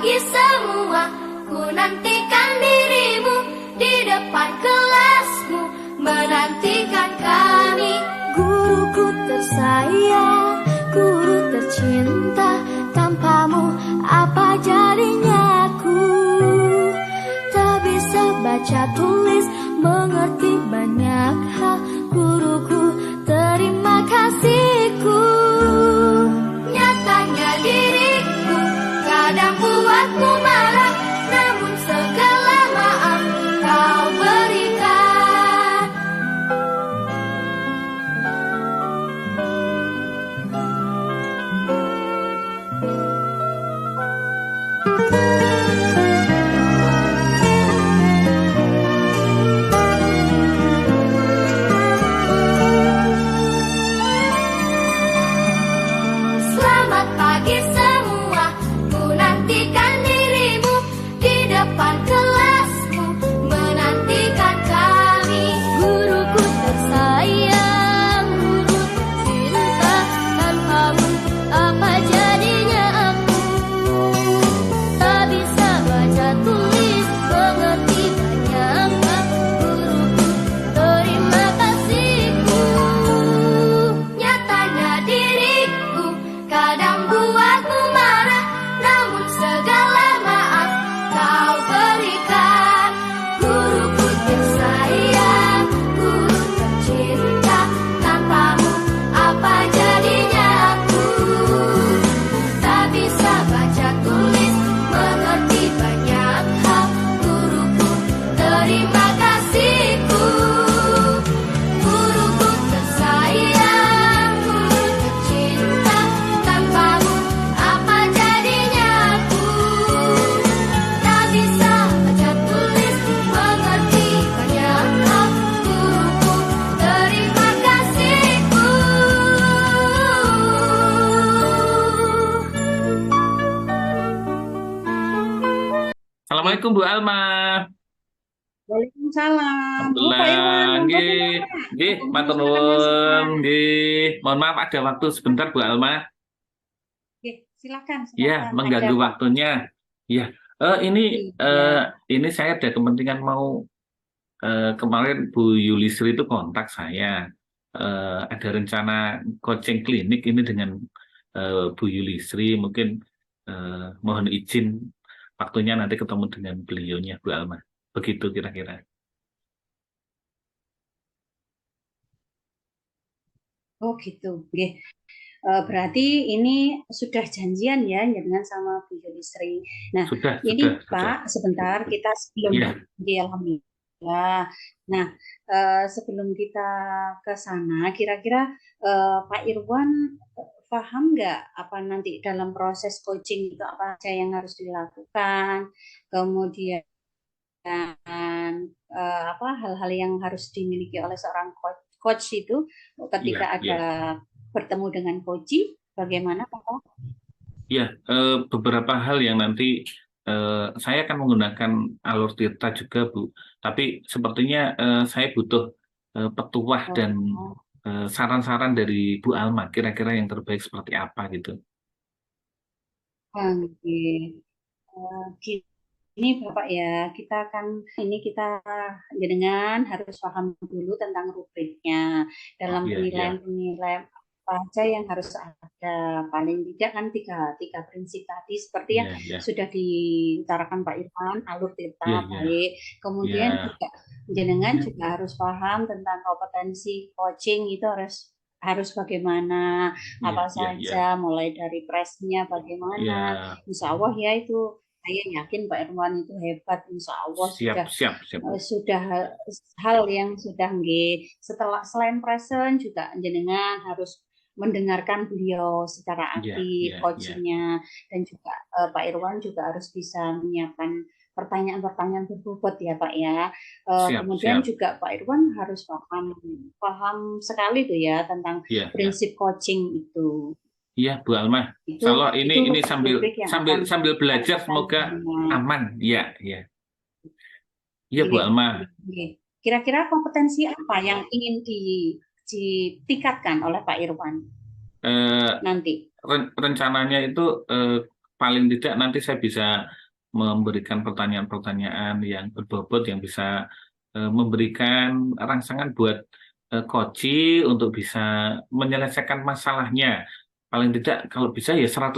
pagi semua, ku nantikan dirimu di depan kelasmu, menantikan kami. Guruku tersayang, guru tercinta, tanpamu apa jadinya aku? Tak bisa baca tulis, mengerti banyak hal. Guruku, terima kasihku. Nyatanya diriku kadang buatmu marah, namun segala maaf kau berikan. Selamat pagi semua, ku nantikan dirimu di depan kelasmu, menantikan kami. Guruku tersayang, guru tercinta, tanpamu apa jadinya aku? Tak bisa baca tulis, mengerti banyak hal. Guruku, terima kasihku. Nyatanya diriku kadang buatmu marah, namun segala maaf kau berikan. Guruku tersayang, guru tercinta, tanpamu apa jadinya aku? Tak bisa baca tulis, mengerti banyak hal. Guruku, terima kasihku. Guruku tersayang, guru tercinta, tanpamu apa jadinya aku? Tak bisa baca tulis, mengerti banyak hal. Guruku, terima kasihku. Assalamualaikum Bu Alma. Waalaikumsalam. Oh, Pak Irwan, Alhamdulillah, monggo nggih, Pak. nggih, Monggo, matur silakan Mas nuwun, Irwan. nggih. Mohon maaf ada waktu sebentar Bu Alma. Oke, silakan, Ya, silakan. Ada mengganggu Pak. waktunya. Ya, Iya. ini saya ada kepentingan mau kemarin Bu Yulisri itu kontak saya. Ada rencana coaching klinik ini dengan Bu Yulisri. Mungkin mohon izin waktunya nanti ketemu dengan beliaunya Bu Alma. Begitu kira-kira. Oh gitu. Oke. Berarti ini sudah janjian ya dengan sama Bu Yulisri. Nah, Sudah. ini Pak, sebentar kita sebelum Iya. Alhamdulillah. Nah, sebelum kita ke sana, kira-kira Pak Irwan paham nggak apa nanti dalam proses coaching itu apa saja yang harus dilakukan, kemudian apa hal-hal yang harus dimiliki oleh seorang coach itu ketika ada bertemu dengan coaching, bagaimana Pak? Ya, beberapa hal yang nanti saya akan menggunakan alur tirta juga Bu. Tapi sepertinya saya butuh petuah dan saran-saran dari Bu Alma. Kira-kira yang terbaik seperti apa gitu. Ini Bapak ya, kita dengan harus paham dulu tentang rubriknya dalam penilaian apa aja yang harus ada, paling tidak kan tiga prinsip tadi seperti yang sudah diutarakan Pak Irwan, alur tirta baik, kemudian juga jenengan juga harus paham tentang kompetensi coaching itu harus bagaimana, apa saja, mulai dari presnya bagaimana, insya Allah ya itu saya yakin Pak Irwan itu hebat, insya Allah sudah hal yang sudah setelah selain present juga jenengan harus mendengarkan beliau secara aktif coachingnya, dan juga Pak Irwan juga harus bisa menyiapkan pertanyaan-pertanyaan berbobot ya Pak ya. Kemudian juga Pak Irwan harus paham sekali tuh ya tentang prinsip coaching itu. Iya Bu Alma, kalau ini sambil belajar semoga aman. Iya Bu Alma. Kira-kira kompetensi apa yang ingin ditingkatkan oleh Pak Irwan nanti? Rencananya itu paling tidak nanti saya bisa memberikan pertanyaan-pertanyaan yang berbobot yang bisa memberikan rangsangan buat koci untuk bisa menyelesaikan masalahnya. Paling tidak kalau bisa ya 100%,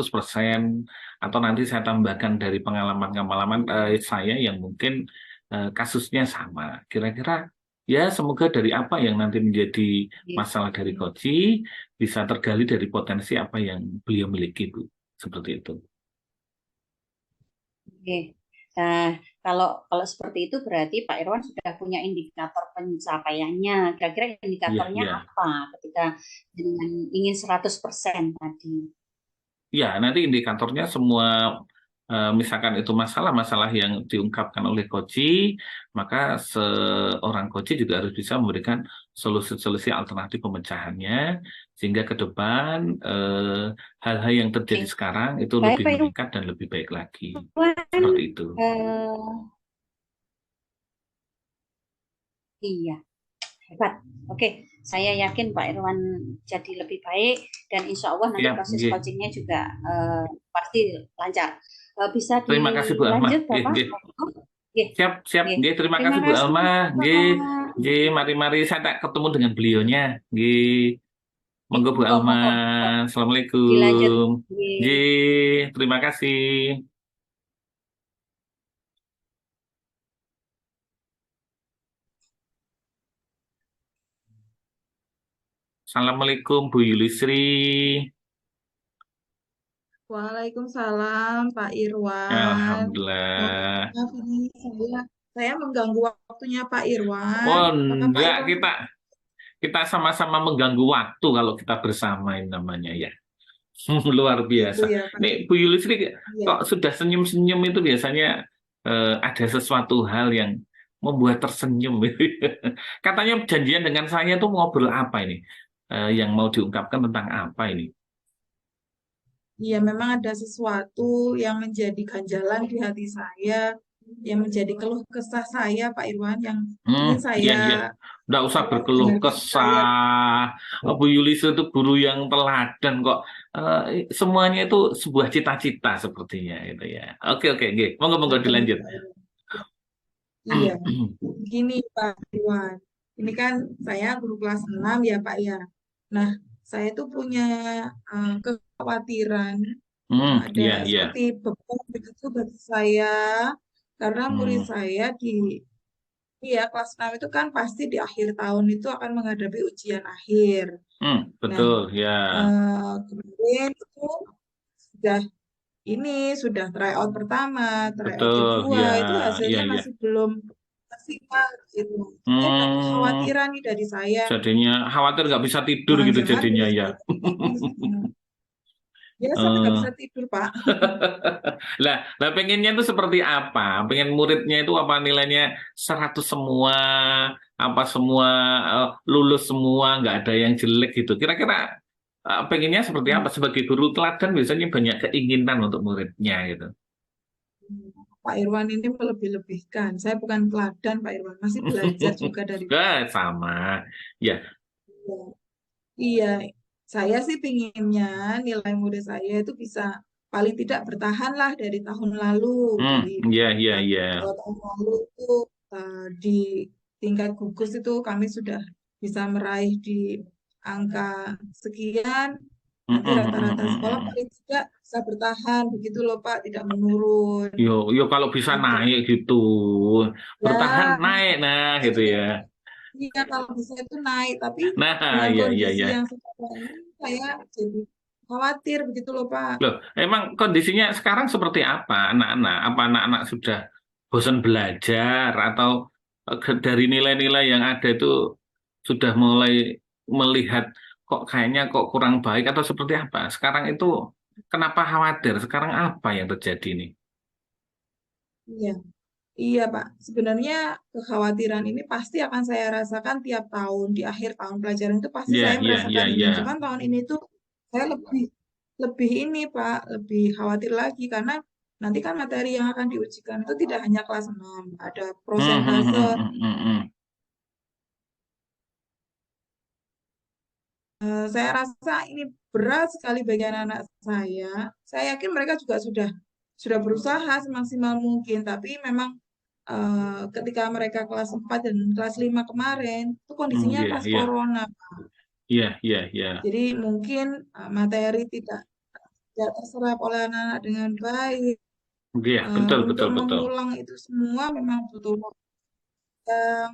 atau nanti saya tambahkan dari pengalaman-pengalaman saya yang mungkin kasusnya sama. Kira-kira ya semoga dari apa yang nanti menjadi masalah dari koci bisa tergali dari potensi apa yang beliau miliki, Bu. Seperti itu. Oke. Nah, kalau seperti itu berarti Pak Irwan sudah punya indikator pencapaiannya. Kira-kira indikatornya Iya. apa ketika dengan ingin 100% tadi? Ya, nanti indikatornya semua misalkan itu masalah-masalah yang diungkapkan oleh koci, maka seorang koci juga harus bisa memberikan solusi-solusi alternatif pemecahannya, sehingga ke depan hal-hal yang terjadi sekarang itu Baik, lebih Pak meningkat dan lebih baik lagi. Irwan. Seperti itu. Iya, hebat. Oke, saya yakin Pak Irwan jadi lebih baik dan insya Allah nanti Siap, proses nggih. coachingnya juga pasti lancar. Bisa Terima kasih Bu Alma. dilanjut, Bapak? Nggih. Nggih. Siap. Nggih. Nggih, terima Terima kasih Bu kasih, Alma. Nggih. Pak. Nggih, mari-mari saya tak ketemu dengan beliaunya. Nggih. Monggo Bu Monggo, Alma. monggo. Dilanjut. Assalamualaikum. Nggih. Nggih, terima kasih. Assalamualaikum Bu Yulisri. Waalaikumsalam Pak Irwan. Alhamdulillah. Maaf ini saya mengganggu waktunya Pak Irwan. Oh Apakah Pak enggak, Irwan kita sama-sama mengganggu waktu kalau kita bersama ini namanya ya. Luar gitu biasa. ya Pak? Nih Bu Yulisri Iya. kok sudah senyum-senyum itu biasanya ada sesuatu hal yang membuat tersenyum. Katanya janjian dengan saya tuh ngobrol apa ini? Yang mau diungkapkan tentang apa ini? Iya, memang ada sesuatu yang menjadi ganjalan di hati saya, yang menjadi keluh kesah saya Pak Irwan, yang ingin Iya. saya Nggak usah berkeluh dengarkan saya. kesah. Bu Yulisri itu guru yang teladan kok. Semuanya itu sebuah cita-cita sepertinya itu ya. Oke, nggih. Monggo dilanjut. Iya, gini Pak Irwan. Ini kan saya guru kelas 6 ya Pak ya. Nah, saya tuh punya kekhawatiran ada Iya. seperti beban begitu bagi saya karena murid saya di kelas 6 itu kan pasti di akhir tahun itu akan menghadapi ujian akhir. Nah, Betul ya. kemarin itu sudah tryout pertama, tryout Betul kedua, ya. itu hasilnya Iya. masih belum maksimal gitu. Saya ada kekhawatiran nih dari saya. Jadinya khawatir nggak bisa tidur gitu Jangan-jangan jadinya murid ya. saya itu ya sampai nggak bisa tidur Pak. Lah pengennya itu seperti apa? Pengen muridnya itu apa nilainya 100 semua, apa semua lulus semua, nggak ada yang jelek gitu. Kira-kira pengennya seperti apa? Sebagai guru teladan biasanya banyak keinginan untuk muridnya gitu. Pak Irwan ini melebih-lebihkan. Saya bukan teladan Pak Irwan, masih belajar juga dari Sama. Ya. Iya, saya sih pinginnya nilai murid saya itu bisa paling tidak bertahan lah dari tahun lalu. Iya. Tahun lalu itu di tingkat gugus itu kami sudah bisa meraih di angka sekian. Nanti rata-rata sekolah paling tidak bisa bertahan begitu loh Pak, tidak menurun. Yo kalau bisa naik gitu, bertahan naik gitu ya. Iya kalau bisa itu naik, tapi Nah, dengan kondisi iya. yang seperti ini saya jadi khawatir begitu loh Pak. Loh, emang kondisinya sekarang seperti apa anak-anak? Apa anak-anak sudah bosan belajar atau dari nilai-nilai yang ada itu sudah mulai melihat kok kayaknya kok kurang baik atau seperti apa? Sekarang itu kenapa khawatir? Sekarang apa yang terjadi nih? Iya, iya Pak. Sebenarnya kekhawatiran ini pasti akan saya rasakan tiap tahun di akhir tahun pelajaran itu pasti saya merasakan ini. Iya. Cuman tahun ini tuh saya lebih ini Pak, lebih khawatir lagi karena nanti kan materi yang akan diujikan itu tidak hanya kelas 6, ada prosentase saya rasa ini berat sekali bagi anak-anak saya. Saya yakin mereka juga sudah berusaha semaksimal mungkin, tapi memang ketika mereka kelas 4 dan kelas 5 kemarin, itu kondisinya Iya, pas iya, corona. iya, iya, iya. Jadi mungkin materi tidak terserap oleh anak-anak dengan baik. Iya, betul, Untuk betul, betul. mengulang itu semua memang butuh waktu. Iya,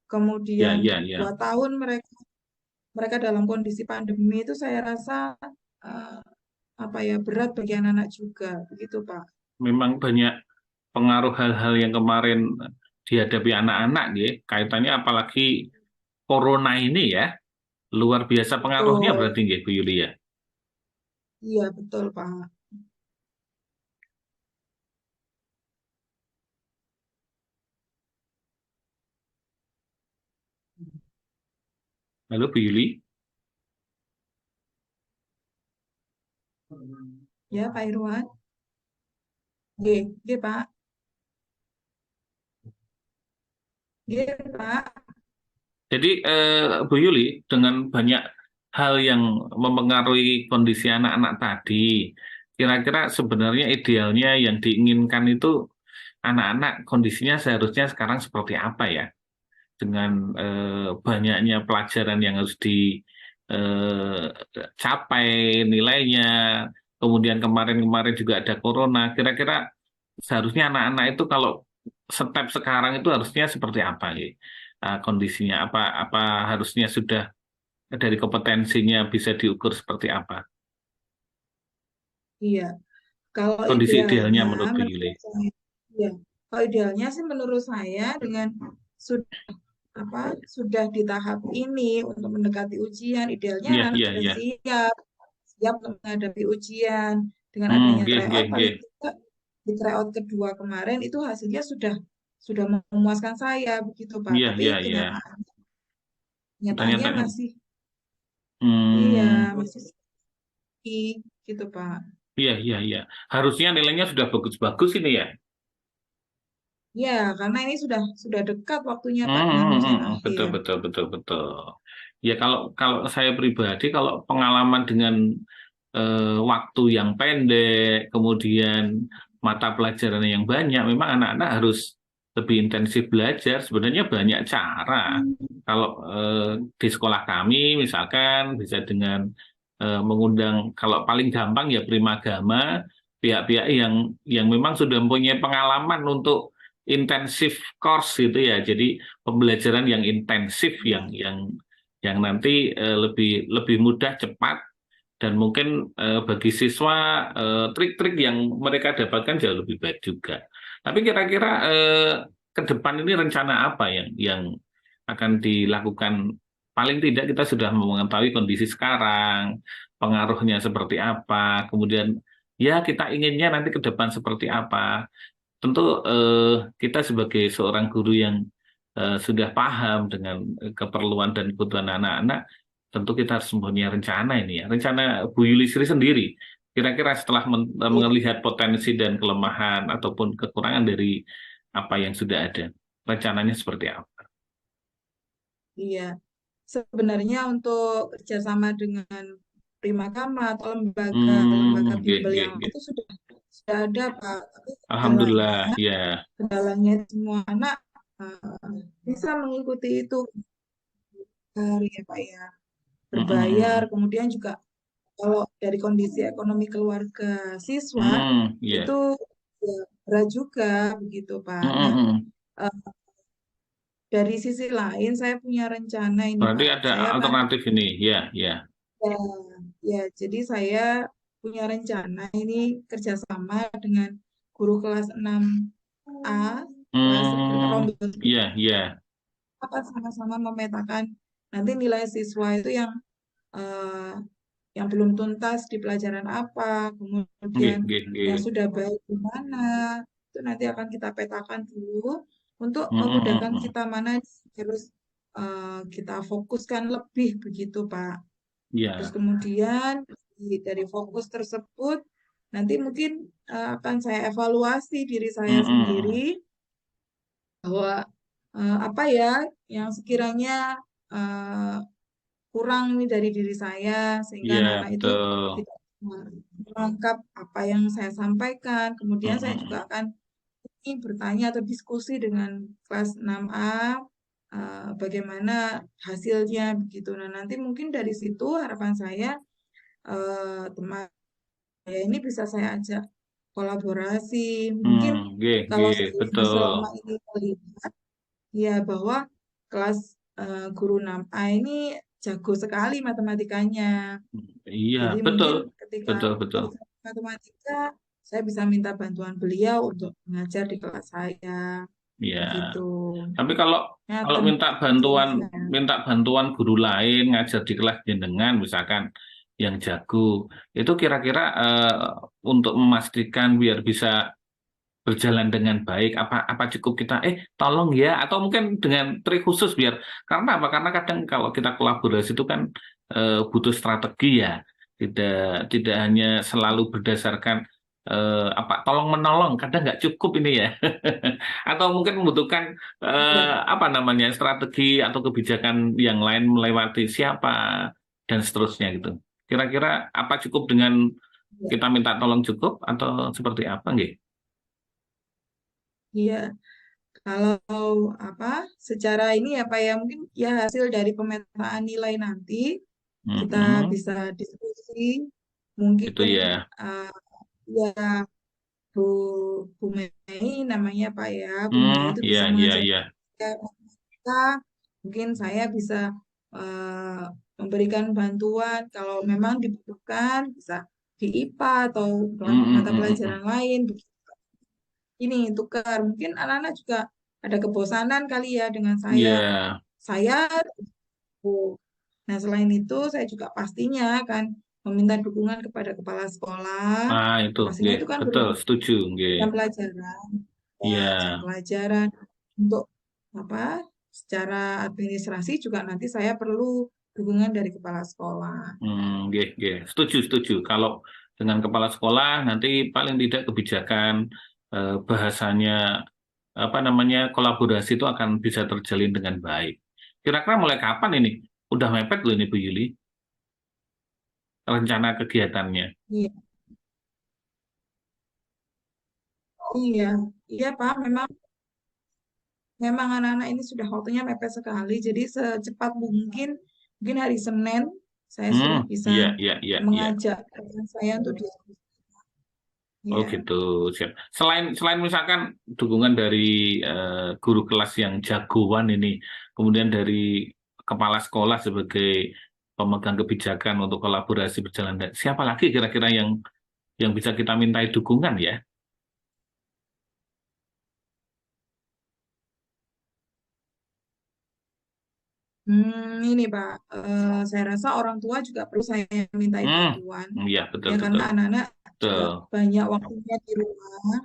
Kemudian iya, iya. 2 tahun mereka dalam kondisi pandemi itu saya rasa eh, apa ya berat bagi anak-anak juga, begitu Pak. Memang banyak pengaruh hal-hal yang kemarin dihadapi anak-anak, ya. Kaitannya apalagi corona ini ya, luar biasa pengaruhnya Betul, berarti, nggih, Bu Yuli ya. iya betul Pak. Halo, Bu Yuli. Ya Pak Irwan, G, G Pak, G Pak. Jadi, Bu Yuli, dengan banyak hal yang mempengaruhi kondisi anak-anak tadi, kira-kira sebenarnya idealnya yang diinginkan itu anak-anak kondisinya seharusnya sekarang seperti apa ya? Dengan banyaknya pelajaran yang harus dicapai nilainya, kemudian kemarin-kemarin juga ada corona, kira-kira seharusnya anak-anak itu kalau step sekarang itu harusnya seperti apa ya? Kondisinya apa harusnya sudah dari kompetensinya bisa diukur seperti apa? Iya, kalau Kondisi idealnya idealnya menurut Bu Yuli. menurut saya, ya, kalau idealnya sih menurut saya dengan sudah sudah di tahap ini untuk mendekati ujian, idealnya Iya, anak-anak iya, sudah iya. siap untuk menghadapi ujian dengan Hmm, adanya nggih, tryout nggih, nggih. paling tidak di tryout kedua kemarin itu hasilnya sudah memuaskan saya begitu Pak. Iya, Tapi iya, iya. kenyataannya Ternyata, masih iya hmm, masih sedikit gitu Pak. iya, iya, iya. Harusnya nilainya sudah bagus-bagus ini ya. Ya, karena ini sudah dekat waktunya Pak Hmm, dengan hmm, hmm, ujian hmm. Betul, akhir. betul, betul, betul. Ya, kalau kalau saya pribadi, kalau pengalaman dengan waktu yang pendek, kemudian mata pelajaran yang banyak, memang anak-anak harus lebih intensif belajar. Sebenarnya banyak cara. Kalau di sekolah kami, misalkan bisa dengan mengundang, kalau paling gampang ya Primagama, pihak-pihak yang memang sudah mempunyai pengalaman untuk intensif course gitu ya. Jadi pembelajaran yang intensif Ya, yang nanti lebih lebih mudah, cepat, dan mungkin bagi siswa trik-trik yang mereka dapatkan jauh lebih baik juga. Tapi kira-kira ke depan ini rencana apa yang akan dilakukan? Paling tidak kita sudah mengetahui kondisi sekarang, pengaruhnya seperti apa, kemudian ya kita inginnya nanti ke depan seperti apa. Tentu kita sebagai seorang guru yang sudah paham dengan keperluan dan kebutuhan anak-anak, tentu kita harus mempunyai rencana ini ya. Rencana Bu Yulisri sendiri, kira-kira setelah iya, melihat potensi dan kelemahan ataupun kekurangan dari apa yang sudah ada, rencananya seperti apa? iya. Sebenarnya untuk kerjasama dengan Primakama atau lembaga-lembaga bimbel yang Nggih. itu sudah ada Pak. Tapi Alhamdulillah, ya. kendalanya semua anak bisa mengikuti itu hari ya Pak ya. Berbayar, kemudian juga kalau dari kondisi ekonomi keluarga siswa Ya. itu ya, berat juga begitu Pak. Nah, Mm. eh, dari sisi lain saya punya rencana ini Berarti Pak. ada Saya kan alternatif ini, ya, ya. ya, ya, jadi saya punya rencana ini kerjasama dengan guru kelas 6A, kelas Hmm, rombel iya, iya. akan sama-sama memetakan nanti nilai siswa itu eh, yang belum tuntas di pelajaran apa, kemudian yang Nggih. sudah baik di mana, itu nanti akan kita petakan dulu untuk memudahkan Mm. kita mana yang harus kita fokuskan lebih begitu Pak. Terus Ya. kemudian dari fokus tersebut nanti mungkin akan saya evaluasi diri saya Mm. sendiri bahwa apa ya yang sekiranya eh, kurang nih dari diri saya, sehingga Iya, anak-anak itu betul. tidak menangkap apa yang saya sampaikan. Kemudian saya juga akan bertanya atau diskusi dengan kelas 6A, bagaimana hasilnya begitu. Nah, nanti mungkin dari situ harapan saya teman saya ini bisa saya ajak kolaborasi. Mungkin kalau saya yang Betul. selama ini melihat ya bahwa kelas guru 6A ini jago sekali matematikanya. Iya, Jadi betul. mungkin ketika Betul, betul. matematika, saya bisa minta bantuan beliau untuk mengajar di kelas saya, Iya. begitu. Tapi kalau Ya, kalau tentu saja. minta bantuan guru lain ngajar di kelas jenengan misalkan yang jago, itu kira-kira untuk memastikan biar bisa berjalan dengan baik, apa cukup kita tolong ya, atau mungkin dengan trik khusus biar, karena apa? Karena kadang kalau kita kolaborasi itu kan butuh strategi ya, tidak tidak hanya selalu berdasarkan tolong menolong, kadang nggak cukup ini ya. Atau mungkin membutuhkan Ya, apa namanya, strategi atau kebijakan yang lain melewati siapa dan seterusnya gitu. Kira-kira apa cukup dengan ya, kita minta tolong cukup atau seperti apa nggih? iya. Kalau apa secara ini ya Pak ya mungkin ya hasil dari pemetaan nilai nanti kita Mm-mm. bisa diskusi Itu mungkin ya. uh, ya Bu Bu Mei namanya Pak ya Bu Mei itu Iya, bisa iya, mengajak iya. kita mungkin saya bisa uh, memberikan bantuan kalau memang dibutuhkan bisa di IPA atau mata Mm-mm. pelajaran lain ini tukar. Mungkin anak-anak juga ada kebosanan kali ya dengan Iya. saya. Nah, selain itu saya juga pastinya akan meminta dukungan kepada kepala sekolah. Ah, itu, Pastinya nggih. itu kan Betul, berhubungan setuju, nggih. jam pelajaran, ya, Iya. jam pelajaran untuk apa? Secara administrasi juga nanti saya perlu dukungan dari kepala sekolah. Nggih, nggih. Setuju, setuju. Kalau dengan kepala sekolah nanti paling tidak kebijakan bahasanya apa namanya, kolaborasi itu akan bisa terjalin dengan baik. Kira-kira mulai kapan ini? Udah mepet loh ini Bu Yuli, rencana kegiatannya. Iya, iya, iya Pak. Memang memang anak-anak ini sudah waktunya mepet sekali. Jadi secepat mungkin, mungkin hari Senin saya sudah bisa Iya, iya, iya, iya. mengajak rekan saya untuk diskusi. Oh Ya, gitu, siap. Selain selain misalkan dukungan dari guru kelas yang jagoan ini, kemudian dari kepala sekolah sebagai pemegang kebijakan untuk kolaborasi berjalan, siapa lagi kira-kira yang bisa kita mintai dukungan ya? Ini Pak, saya rasa orang tua juga perlu saya mintai Hmm, bantuan. iya betul Ya karena betul anak-anak juga betul. banyak waktunya di rumah.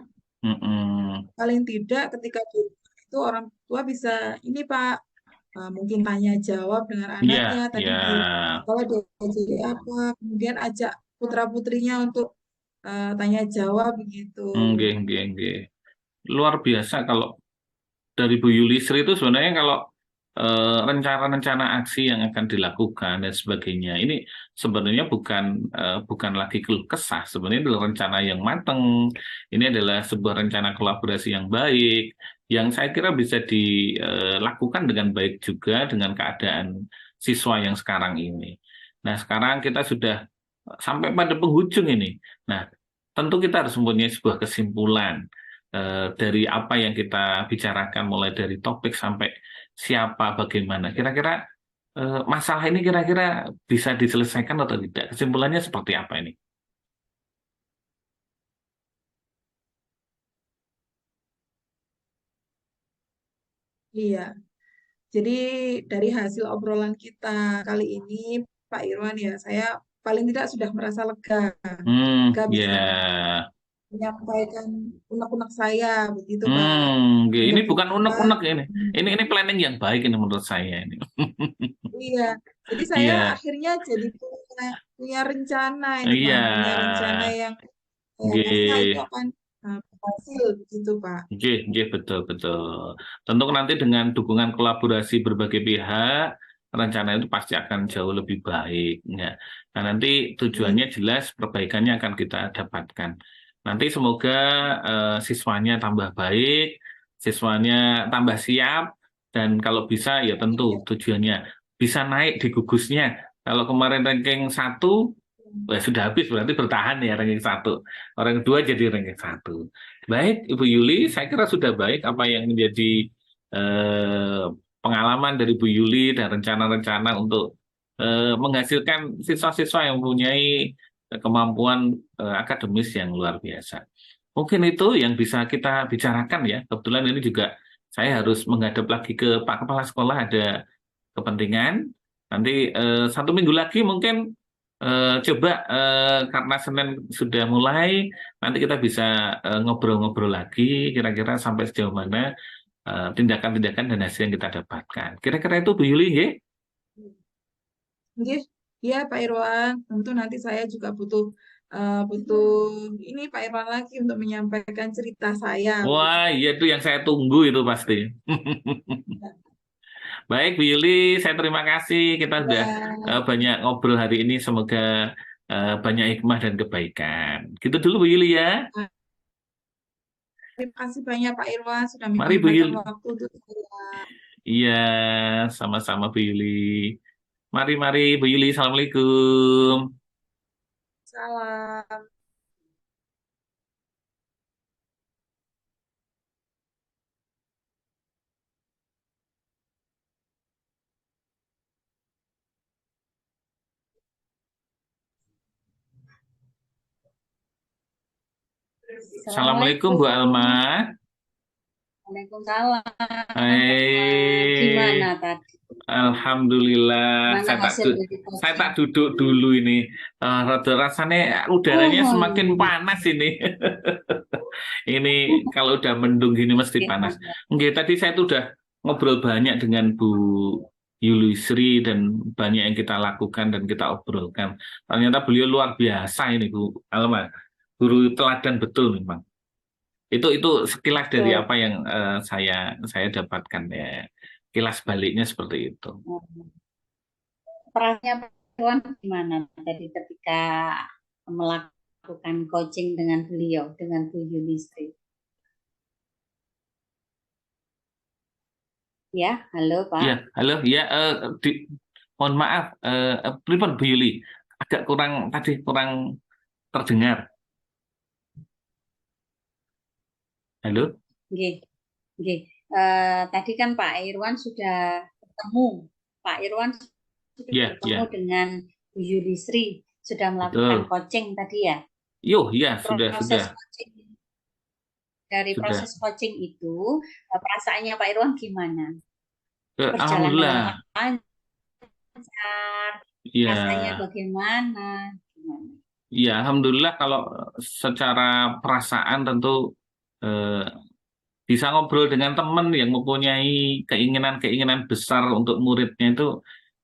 Mm-mm. Paling tidak ketika di rumah itu orang tua bisa ini Pak, mungkin tanya jawab dengan Iya, anaknya tadi iya. di sekolah diajari apa, kemudian ajak putra-putrinya untuk tanya jawab begitu. Nggih, nggih, nggih. Luar biasa kalau dari Bu Yulisri itu sebenarnya, kalau rencana-rencana aksi yang akan dilakukan dan sebagainya ini sebenarnya bukan lagi keluh kesah, sebenarnya adalah rencana yang matang. Ini adalah sebuah rencana kolaborasi yang baik yang saya kira bisa dilakukan dengan baik juga dengan keadaan siswa yang sekarang ini. Nah, sekarang kita sudah sampai pada penghujung ini. Nah, tentu kita harus mempunyai sebuah kesimpulan dari apa yang kita bicarakan, mulai dari topik sampai siapa, bagaimana. Kira-kira masalah ini kira-kira bisa diselesaikan atau tidak? Kesimpulannya seperti apa ini? Iya, jadi dari hasil obrolan kita kali ini Pak Irwan ya, saya paling tidak sudah merasa lega, lega Ya. bisa menyampaikan unek-unek saya begitu Pak. Ini bukan Mudah-mudahan unek-unek ini. Ini planning yang baik ini menurut saya ini. iya. Jadi saya Iya, akhirnya jadi punya rencana ini iya. Pak, punya rencana yang saya rasa itu Nggih. akan berhasil begitu Pak. Nggih, nggih, betul, betul. Tentu nanti dengan dukungan kolaborasi berbagai pihak, rencana itu pasti akan jauh lebih baik. Ya. Nah, nanti tujuannya jelas, perbaikannya akan kita dapatkan. Nanti semoga siswanya tambah baik, siswanya tambah siap, dan kalau bisa ya tentu tujuannya bisa naik di gugusnya. Kalau kemarin ranking 1, sudah habis berarti bertahan ya ranking 1. Orang kedua jadi ranking 1. Baik, Ibu Yuli, saya kira sudah baik apa yang menjadi eh, pengalaman dari Bu Yuli dan rencana-rencana untuk menghasilkan siswa-siswa yang mempunyai kemampuan akademis yang luar biasa. Mungkin itu yang bisa kita bicarakan ya. Kebetulan ini juga saya harus menghadap lagi ke Pak Kepala Sekolah, ada kepentingan. Nanti 1 minggu lagi mungkin coba karena Senin sudah mulai, nanti kita bisa ngobrol-ngobrol lagi kira-kira sampai sejauh mana tindakan-tindakan dan hasil yang kita dapatkan. Kira-kira itu Bu Yuli, nggih? Nggih, ya Pak Irwan, tentu nanti saya juga butuh butuh ini Pak Irwan lagi untuk menyampaikan cerita saya. Wah, iya itu yang saya tunggu itu pasti. Baik, Bu Yuli, saya terima kasih. Kita sudah Ya, banyak ngobrol hari ini. Semoga banyak hikmah dan kebaikan. Gitu dulu, Bu Yuli ya. terima kasih banyak Pak Irwan sudah Mari, Bu menyempatkan Yuli. waktu untuk saya. Iya, sama-sama Bu Yuli. Mari, Bu Yuli. Assalamualaikum. Salam. Assalamualaikum, Bu Alma. Waalaikumsalam. Hai. Gimana tadi? Alhamdulillah, Mana hasil dari saya tak coaching? duduk dulu ini. Rasanya udaranya Oh, semakin panas ini. Ini kalau udah mendung gini mesti panas. Enggak, tadi saya tuh udah ngobrol banyak dengan Bu Yulisri dan banyak yang kita lakukan dan kita obrolkan. Ternyata beliau luar biasa ini Bu Alma. Guru teladan betul memang. Itu sekilas dari betul. apa yang saya dapatkan ya. Kilas baliknya seperti itu. Perannya Pak Iwan gimana tadi ketika melakukan coaching dengan beliau, dengan Bu Yulistri? Ya, halo Iya, Pak. halo, ya, mohon maaf, pripun Bu Yuli, agak kurang terdengar. Halo, Nggih, nggih. Tadi kan Pak Irwan sudah bertemu. Pak Irwan sudah ya, bertemu ya, dengan Bu Yulistri, sudah melakukan betul. coaching tadi ya. Yo, ya, Proses sudah, coaching dari sudah. proses coaching itu perasaannya Pak Irwan gimana? Berjalan dengan Alhamdulillah, lancar, rasanya ya, bagaimana? Gimana? ya, alhamdulillah kalau secara perasaan tentu eh, bisa ngobrol dengan teman yang mempunyai keinginan-keinginan besar untuk muridnya itu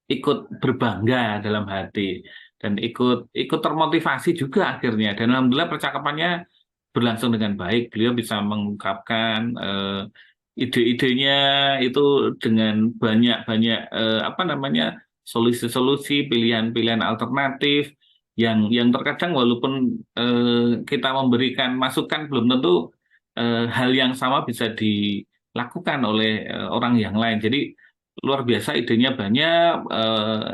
ikut berbangga dalam hati dan ikut ikut termotivasi juga akhirnya, dan alhamdulillah percakapannya berlangsung dengan baik. Beliau bisa mengungkapkan ide-idenya itu dengan banyak-banyak apa namanya, solusi-solusi, pilihan-pilihan alternatif yang terkadang walaupun kita memberikan masukan belum tentu hal yang sama bisa dilakukan oleh orang yang lain. Jadi luar biasa, idenya banyak,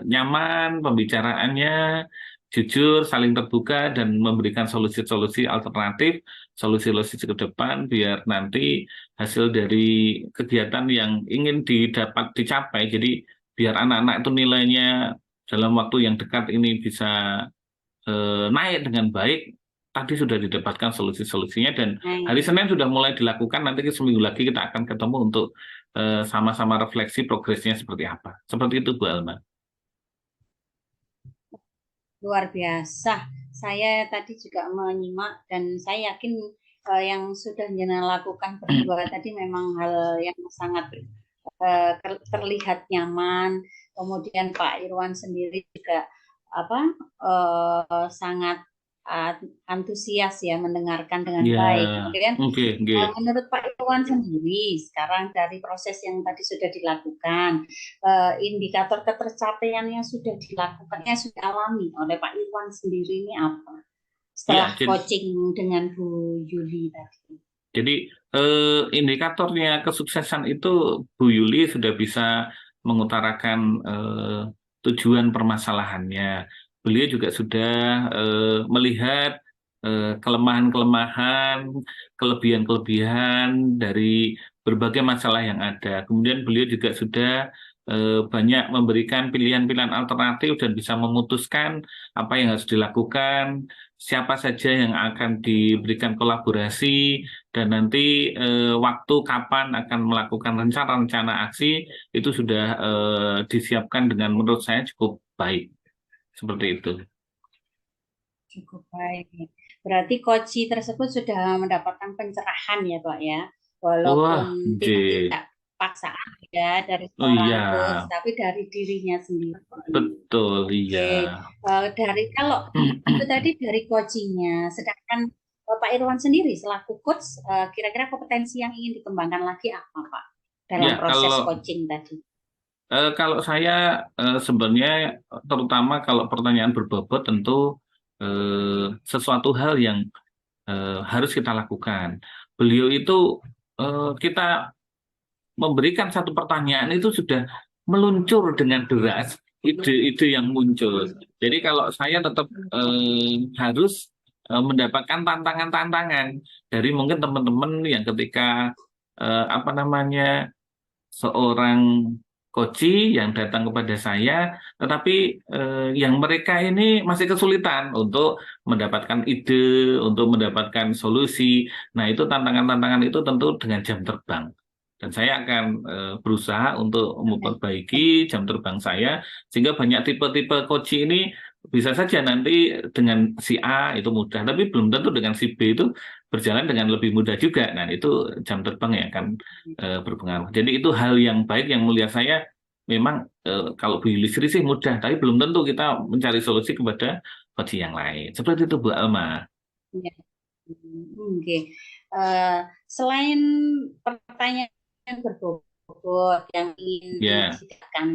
nyaman pembicaraannya, jujur, saling terbuka, dan memberikan solusi-solusi alternatif, solusi-solusi ke depan, biar nanti hasil dari kegiatan yang ingin dicapai. Jadi biar anak-anak itu nilainya dalam waktu yang dekat ini bisa naik dengan baik. Tadi sudah didapatkan solusi-solusinya dan hari Nah, Senin sudah mulai dilakukan. Nanti seminggu lagi kita akan ketemu untuk sama-sama refleksi progresnya seperti apa. Seperti itu Bu Alma. luar biasa. Saya tadi juga menyimak dan saya yakin yang sudah jenengan lakukan berdua tadi memang hal yang sangat terlihat nyaman. Kemudian Pak Irwan sendiri juga sangat antusias ya mendengarkan dengan Ya, baik. Kemudian menurut Pak Irwan sendiri sekarang dari proses yang tadi sudah dilakukan, indikator ketercapaian yang sudah dilakukan, yang sudah alami oleh Pak Irwan sendiri ini apa? Setelah coaching dengan Bu Yuli tadi. Jadi indikatornya kesuksesan itu Bu Yuli sudah bisa mengutarakan tujuan permasalahannya. Beliau juga sudah melihat kelemahan-kelemahan, kelebihan-kelebihan dari berbagai masalah yang ada. Kemudian beliau juga sudah banyak memberikan pilihan-pilihan alternatif dan bisa memutuskan apa yang harus dilakukan, siapa saja yang akan diberikan kolaborasi, dan nanti waktu kapan akan melakukan rencana-rencana aksi itu sudah disiapkan dengan menurut saya cukup baik. Seperti itu. Cukup baik. Berarti coach tersebut sudah mendapatkan pencerahan ya Pak ya. Walaupun tidak paksaan ya dari seorang coach, tapi dari dirinya sendiri. Betul, iya. Dari kalau itu tadi dari coachingnya, sedangkan Pak Irwan sendiri selaku coach, kira-kira kompetensi yang ingin dikembangkan lagi apa Pak dalam proses coaching tadi? Kalau saya sebenarnya terutama kalau pertanyaan berbobot tentu sesuatu hal yang harus kita lakukan. Beliau itu kita memberikan satu pertanyaan itu sudah meluncur dengan deras ide-ide yang muncul. Jadi kalau saya tetap harus mendapatkan tantangan-tantangan dari mungkin teman-teman yang ketika seorang coach yang datang kepada saya, tetapi yang mereka ini masih kesulitan untuk mendapatkan ide, untuk mendapatkan solusi. Nah, itu tantangan-tantangan itu tentu dengan jam terbang. Dan saya akan berusaha untuk memperbaiki jam terbang saya, sehingga banyak tipe-tipe coach ini bisa saja nanti dengan si A itu mudah, tapi belum tentu dengan si B itu berjalan dengan lebih mudah juga. Nah, itu jam terbang yang akan berpengaruh. Jadi itu hal yang baik yang melihat saya memang kalau Bu Yulistri sih mudah, tapi belum tentu kita mencari solusi kepada coach yang lain. Seperti itu Bu Alma. Ya. Oke. Selain pertanyaan berbobot yang ingin diceritakan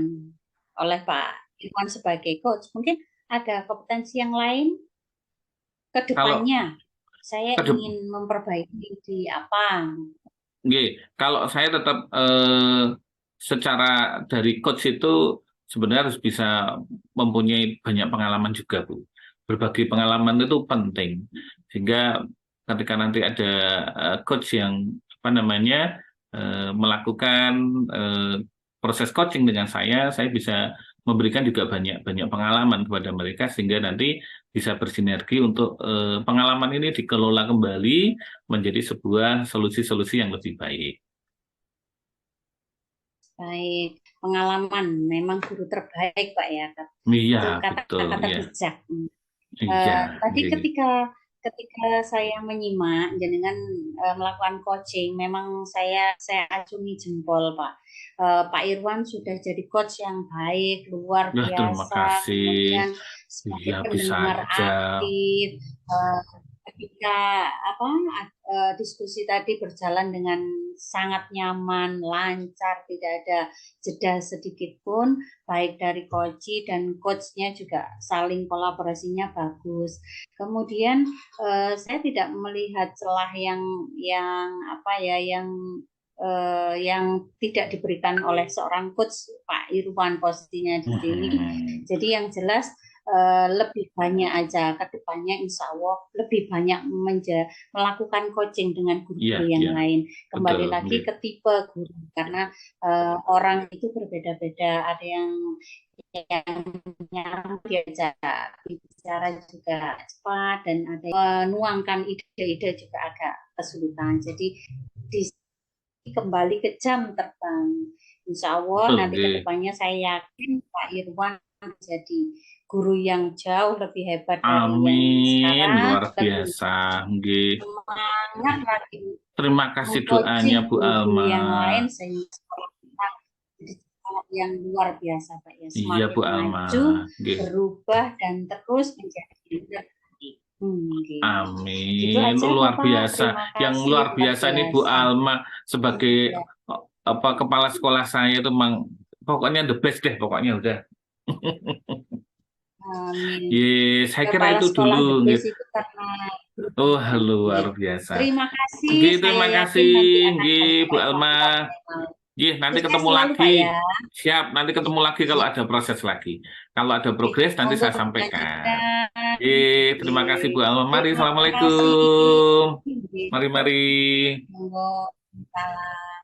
oleh Pak Irwan sebagai coach, mungkin ada kompetensi yang lain ke depannya. Saya ingin memperbaiki di apa? Kalau saya tetap secara dari coach itu sebenarnya harus bisa mempunyai banyak pengalaman juga, Bu. Berbagi pengalaman itu penting, sehingga ketika nanti ada coach yang melakukan proses coaching dengan saya bisa memberikan juga banyak pengalaman kepada mereka, sehingga nanti bisa bersinergi untuk pengalaman ini dikelola kembali menjadi sebuah solusi-solusi yang lebih baik. Baik, pengalaman memang guru terbaik Pak ya. Iya, kata-kata bijak. Tadi ketika saya menyimak dengan melakukan coaching, memang saya acungi jempol Pak. Pak Irwan sudah jadi coach yang baik, luar biasa. Terima kasih. Kemudian sebagai pendengar aktif, ketika diskusi tadi berjalan dengan sangat nyaman, lancar, tidak ada jeda sedikit pun, baik dari coach dan coachnya juga saling kolaborasinya bagus. Kemudian saya tidak melihat celah yang tidak diberikan oleh seorang coach Pak Irwan posisinya di sini. Jadi yang jelas lebih banyak aja ke depannya, insya Allah lebih banyak melakukan coaching dengan guru-guru yang lain. Kembali lagi ke tipe guru, karena orang itu berbeda-beda. Ada yang diajak bicara juga cepat, dan ada yang menuangkan ide-ide juga agak kesulitan. Jadi kembali ke jam terbang. Insya Allah nanti ke depannya saya yakin Pak Irwan menjadi guru yang jauh lebih hebat dari yang sekarang. Luar biasa. Semangat lagi. Terima kasih doanya Bu Alma. Yang lain sehingga yang luar biasa Pak ya. Semakin Bu Alma. maju, berubah dan terus menjadi lebih baik. Gitu. Gitu Amin. aja Luar Bapak. biasa. Terima Yang kasih luar luar biasa ini Bu biasa. Alma sebagai Iya. kepala sekolah saya itu memang pokoknya the best deh pokoknya udah. Amin. Saya kira Kepala itu sekolah dulu the best gitu. itu karena Oh, dukungan. luar Iya. biasa. Terima kasih. Nggih, Saya terima kasih. yakin nanti akan Nggih, Bu sampai Alma. maksimal. Nggih, nanti Sukses ketemu selalu lagi. Pak ya. Siap, nanti ketemu lagi kalau ada proses lagi. Kalau ada progres nanti Monggo saya sampaikan. dilanjutkan. Terima kasih Bu Alma. Mari, Terima kasih. Assalamualaikum. Mari, mari. Monggo. Salam.